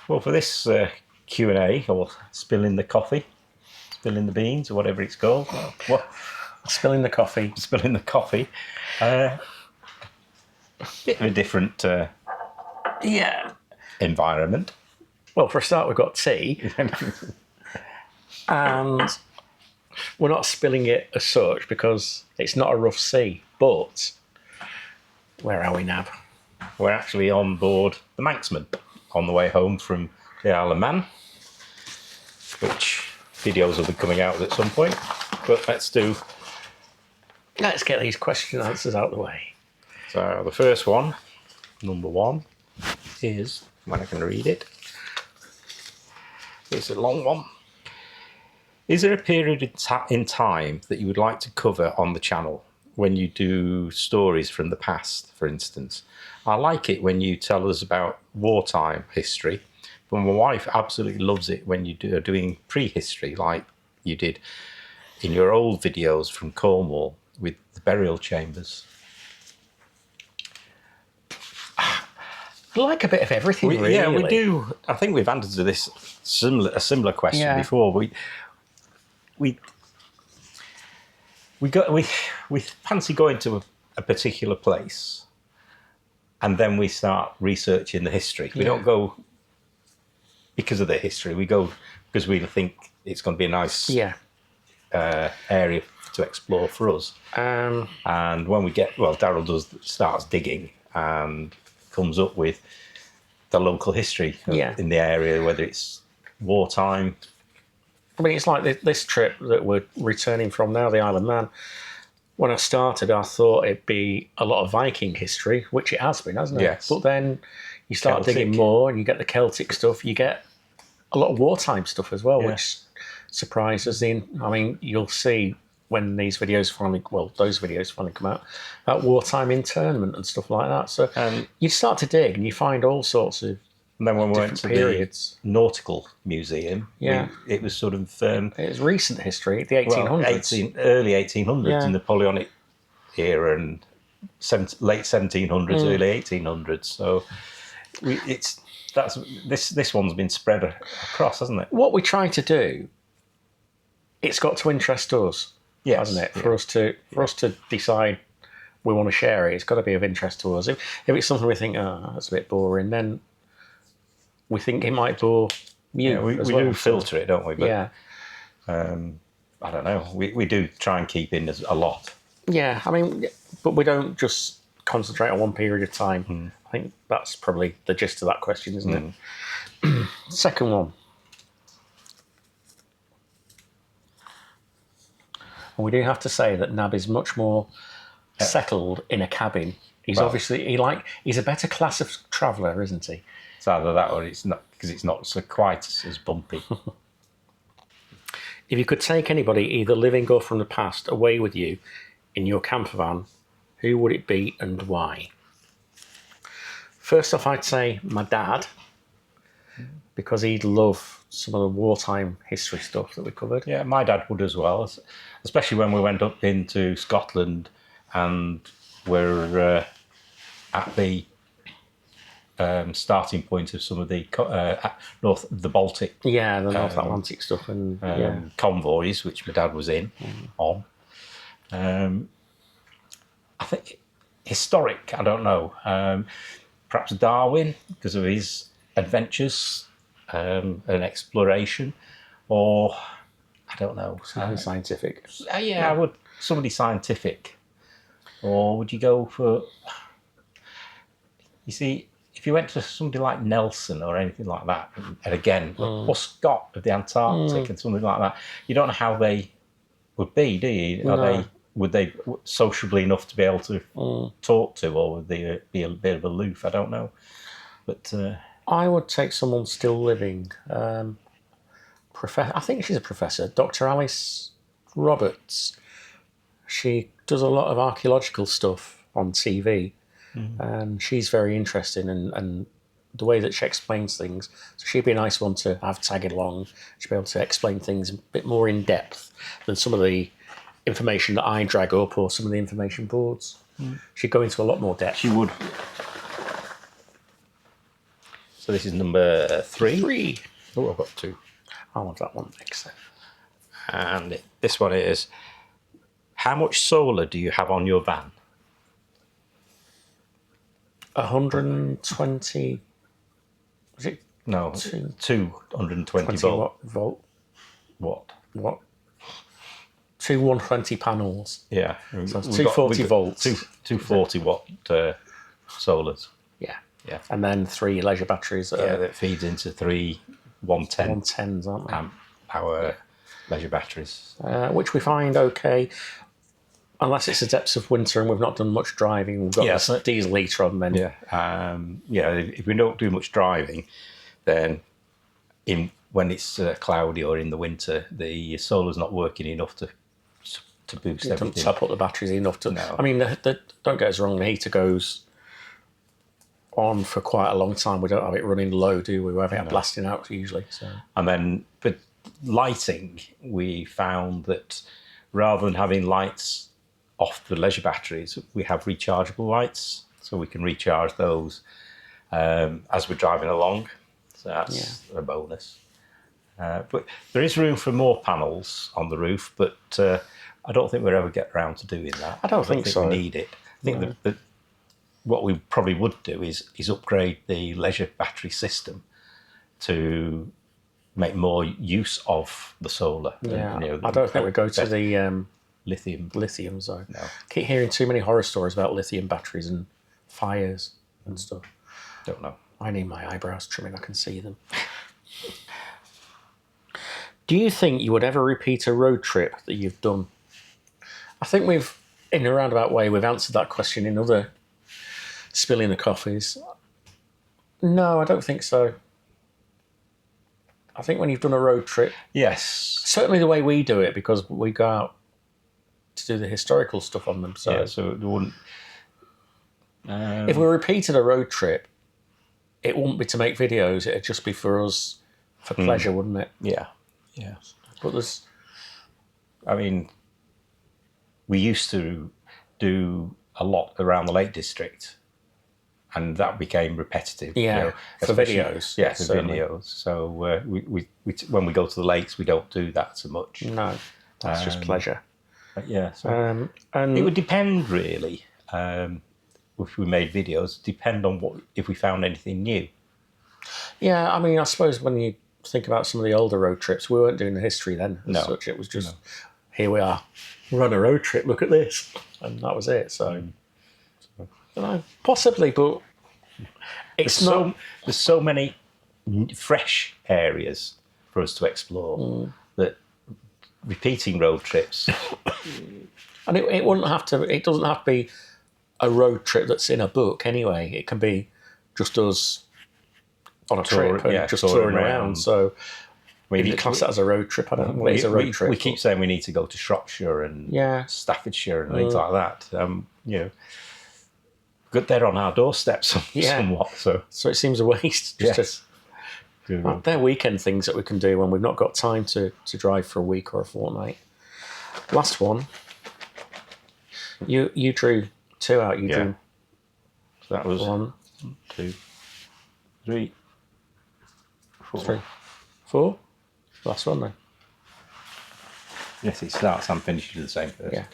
Well, for this Q&A, or spilling the coffee, spilling the beans, or whatever it's called. What? Spilling the coffee. Spilling the coffee. Bit of a different environment. Well, for a start, we've got tea. And we're not spilling it as such because it's not a rough sea. But where are we, Nab? We're actually on board the Manxman on the way home from the Isle of Man, which videos will be coming out at some point. But let's get these question answers out of the way. So the first one, number one, is, when I can read it, it's a long one. Is there a period in time that you would like to cover on the channel when you do stories from the past, for instance? I like it when you tell us about wartime history, but my wife absolutely loves it when you are doing prehistory, like you did in your old videos from Cornwall with the burial chambers. I like a bit of everything, really. Yeah, we do. I think we've answered this a similar question before. We fancy going to a particular place, and then we start researching the history. We don't go because of the history. We go because we think it's going to be a nice area to explore for us. And when we Daryl starts digging and comes up with the local history in the area, whether it's wartime. I mean, it's like this trip that we're returning from now, the Isle of Man. When I started, I thought it'd be a lot of Viking history, which it has been, hasn't it? Yes. But then you start digging more and you get the Celtic stuff. You get a lot of wartime stuff as well, which surprises me. I mean, you'll see when these videos those videos finally come out, about wartime internment and stuff like that. So you start to dig and you find all sorts of and then when we went to periods. The Nautical Museum, it was sort of... it was recent history, the 1800s. Early 1800s, the Napoleonic era, and late 1700s, early 1800s. So this one's been spread across, hasn't it? What we try to do, it's got to interest us, hasn't it? For us to decide we want to share it, it's got to be of interest to us. If it's something we think, that's a bit boring, then we think it might bore you. Yeah, we do filter it, don't we? But, I don't know. We do try and keep in a lot. Yeah, I mean, but we don't just concentrate on one period of time. I think that's probably the gist of that question, isn't it? Second one. And we do have to say that Nab is much more settled in a cabin. He's obviously he's a better class of traveller, isn't he? It's either that or it's not, because it's not so quite as bumpy. If you could take anybody, either living or from the past, away with you in your camper van, who would it be and why? First off, I'd say my dad, because he'd love some of the wartime history stuff that we covered. Yeah, my dad would as well, especially when we went up into Scotland and we're at the starting point of some of the north of the Baltic. Yeah, the North Atlantic stuff and convoys, which my dad was on. I think historic, I don't know. Perhaps Darwin, because of his adventures and exploration, or I don't know. Something scientific. I would. Somebody scientific. Or would you go for... You see, if you went to somebody like Nelson or anything like that, and again, or Scott of the Antarctic and something like that, you don't know how they would be, do you? Would they sociably enough to be able to talk to, or would they be a bit of aloof? I don't know. But I would take someone still living. I think she's a professor, Dr. Alice Roberts. She does a lot of archaeological stuff on TV. And she's very interesting, and the way that she explains things. So she'd be a nice one to have tagging along. She'd be able to explain things a bit more in depth than some of the information that I drag up or some of the information boards. She'd go into a lot more depth. she would. So this is number 3. 3. Oh, I've got 2. I'll have that one next. And this one is, how much solar do you have on your van? 120. Was it No, 220 20 volt. What? What? 2 120 panels. Yeah. So it's 240 volts. 240 watt solars. Yeah. Yeah. And then 3 leisure batteries. That feeds into 3 110 110s, aren't they? amp hour leisure batteries. Which we find okay, unless it's the depths of winter and we've not done much driving. We've got the diesel heater on then. Yeah. If we don't do much driving, then when it's cloudy or in the winter, the solar's not working enough to boost It everything. doesn't top up the batteries enough to. No. I mean, don't get us wrong. The heater goes on for quite a long time. We don't have it running low, do we? We have it blasting out usually. So. And then, but lighting, we found that rather than having lights off the leisure batteries, we have rechargeable lights, so we can recharge those as we're driving along. So that's a bonus. But there is room for more panels on the roof, but I don't think we'll ever get around to doing that. I don't think so. We need it. I think that what we probably would do is upgrade the leisure battery system to make more use of the solar. Yeah, And, I don't think we go to the lithium. So No. keep hearing too many horror stories about lithium batteries and fires and stuff. Don't know. I need my eyebrows trimming. I can see them. Do you think you would ever repeat a road trip that you've done? I think we've, in a roundabout way, we've answered that question in other Spilling the Coffees. No, I don't think so. I think when you've done a road trip, Yes. certainly the way we do it, because we go out to do the historical stuff on them. So, Yeah, so it wouldn't... if we repeated a road trip, it wouldn't be to make videos. It'd just be for us, for pleasure, wouldn't it? Yeah. But there's... I mean, we used to do a lot around the Lake District, and that became repetitive. Yeah, for especially- videos. Yeah, for certainly. videos. So we when we go to the lakes, we don't do that so much. No, that's just pleasure. But yeah, so And it would depend really. If we made videos, depend on if we found anything new. yeah, I mean, I suppose when you think about some of the older road trips, we weren't doing the history then as No. such. It was just, here we are, we're on a road trip, look at this. And that was it. So, I don't know, possibly, but it's not... There's so many fresh areas for us to explore that repeating road trips. And it wouldn't have to, it doesn't have to be a road trip that's in a book anyway. It can be just us on a trip and just touring around. So if you class that as a road trip, I don't know what is a road trip. We keep saying we need to go to Shropshire and Staffordshire and things like that. Good, they're on our doorstep somewhat. So it seems a waste. They're weekend things that we can do when we've not got time to drive for a week or a fortnight. Last one. You drew 2 out. You drew So that was 1, 2, 3, 4. 3, 4. Last one then. Yes, it starts and finishes the same person. Yeah.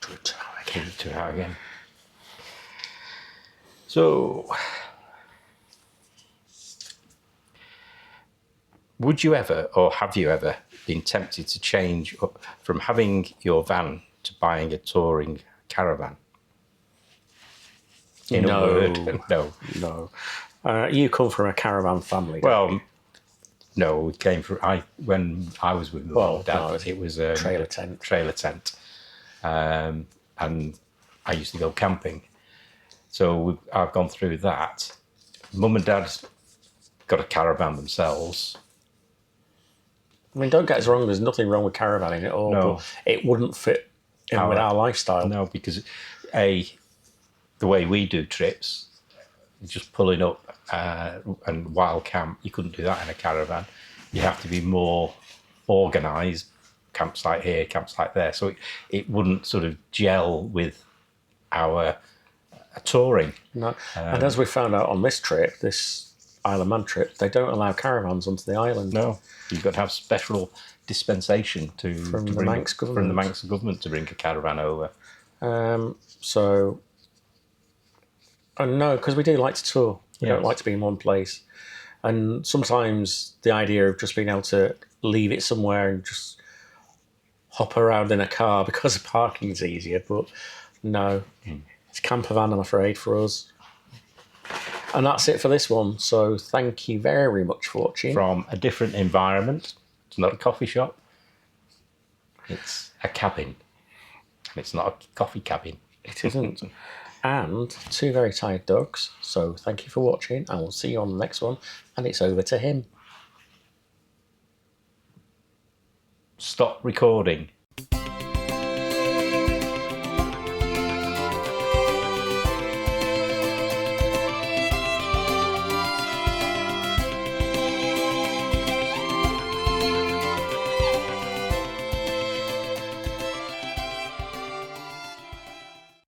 Drew 2 out again. 2 out again. So, would you ever, or have you ever, been tempted to change from having your van to buying a touring caravan? In a word, no. You come from a caravan family. Well, no, we came from. When I was with my mum and dad, it was a trailer tent. And I used to go camping. So I've gone through that. Mum and dad got a caravan themselves. I mean, don't get us wrong. There's nothing wrong with caravanning at all. No. But it wouldn't fit in with our lifestyle. No, because the way we do trips, just pulling up and wild camp, you couldn't do that in a caravan. You have to be more organised, campsite here, campsite there. So it wouldn't sort of gel with our touring. No. And as we found out on this trip, this Isle of Man trip, they don't allow caravans onto the island. No, you've got to have special dispensation From to the Manx government. from the Manx government to bring a caravan over. So, no, because we do like to tour. We don't Yes. like to be in one place. And sometimes the idea of just being able to leave it somewhere and just hop around in a car because of parking is easier. But no, it's campervan, I'm afraid, for us. And that's it for this one. So thank you very much for watching. From a different environment. It's not a coffee shop. It's a cabin. And it's not a coffee cabin. It isn't. And 2 very tired dogs. So thank you for watching. And we'll see you on the next one. And it's over to him. Stop recording.